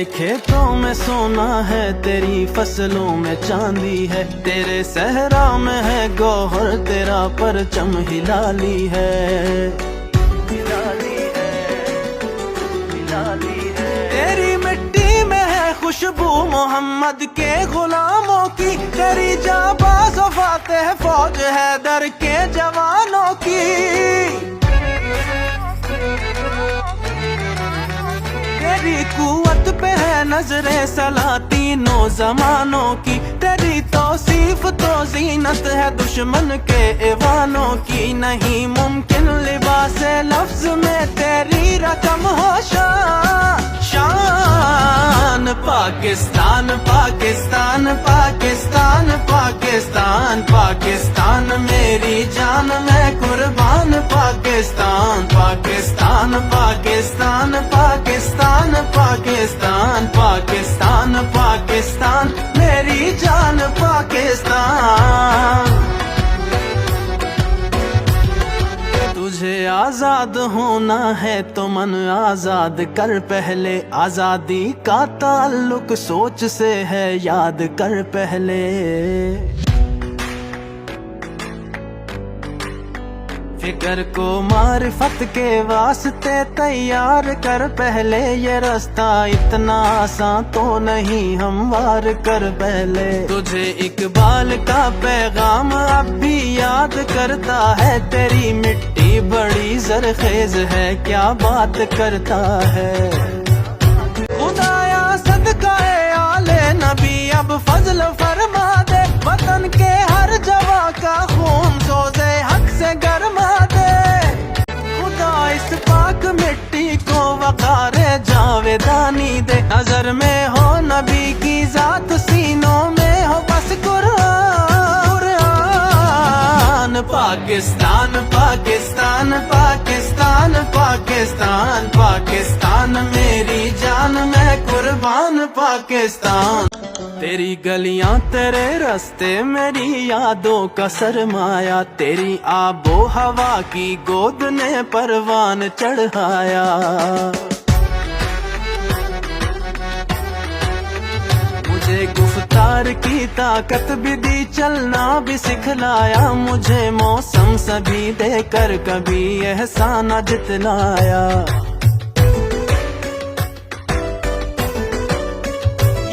खेतों में सोना है, तेरी फसलों में चांदी है, तेरे सहरा में है गौहर, तेरा परचम हिलाली है, हिलाली है, हिलाली है। तेरी मिट्टी में है खुशबू मोहम्मद के गुलामों की, तेरी जाबाज फातेह फौज है दर के जवानों की। तेरी कुव्वत पे है नजरे सलातीनों जमानों की, तेरी तौसीफ तो जीनत है दुश्मन के ऐवानों की। नहीं मुमकिन लिबास लफ्ज में तेरी रकम हो शान। पाकिस्तान पाकिस्तान पाकिस्तान पाकिस्तान पाकिस्तान मेरी जान मैं कुर्बान। पाकिस्तान पाकिस्तान पाकिस्तान पाकिस्तान पाकिस्तान पाकिस्तान पाकिस्तान मेरी जान पाकिस्तान। तुझे आजाद होना है तो मन आजाद कर पहले, आजादी का ताल्लुक सोच से है याद कर पहले। फिक्र को मारिफत के वास्ते तैयार कर पहले, ये रास्ता इतना आसान तो नहीं हमवार कर पहले। तुझे इकबाल का पैगाम अब भी याद करता है, तेरी मिट्टी बड़ी जरखेज है क्या बात करता है। खुदाया सदकाए आले नबी अब फजल फरमा दे, वतन के हर जवा का खून सोजे हक से गरमा दे। खुदा इस पाक मिट्टी को वकारे जावेदानी दे, नजर में हो नबी की जात सीनों में हो बस कुरान। पाकिस्तान पाकिस्तान पाकिस्तान पाकिस्तान पाकिस्तान मेरी जान मैं कुर्बान। पाकिस्तान तेरी गलियां तेरे रास्ते मेरी यादों का सरमाया, तेरी आबो हवा की गोद ने परवान चढ़ाया। मुझे गुफ्तार की ताकत भी दी, चलना भी सिखलाया, मुझे मौसम सभी देकर कभी एहसान जितलाया।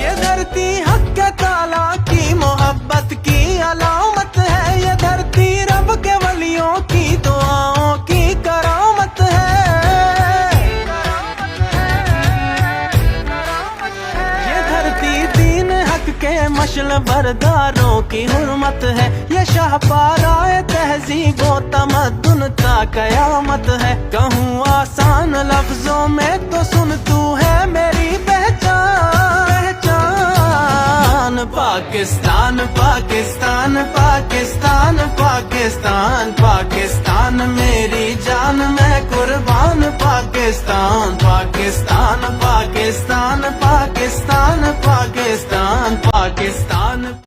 ये धरती हक के ताला की मोहब्बत की अलामत है, ये धरती रब के वलियों की दुआओं की करामत है। ये धरती दीन हक के मशल बरदारों की हुर्मत है, ये शाहपाराए तहजीबो तमद्दुन ता कयामत है। कहूँ आसान लफ्जों में तो सुन तू है मेरी पहचान। पाकिस्तान पाकिस्तान पाकिस्तान पाकिस्तान पाकिस्तान मेरी जान मैं कुर्बान। पाकिस्तान पाकिस्तान पाकिस्तान पाकिस्तान पाकिस्तान पाकिस्तान।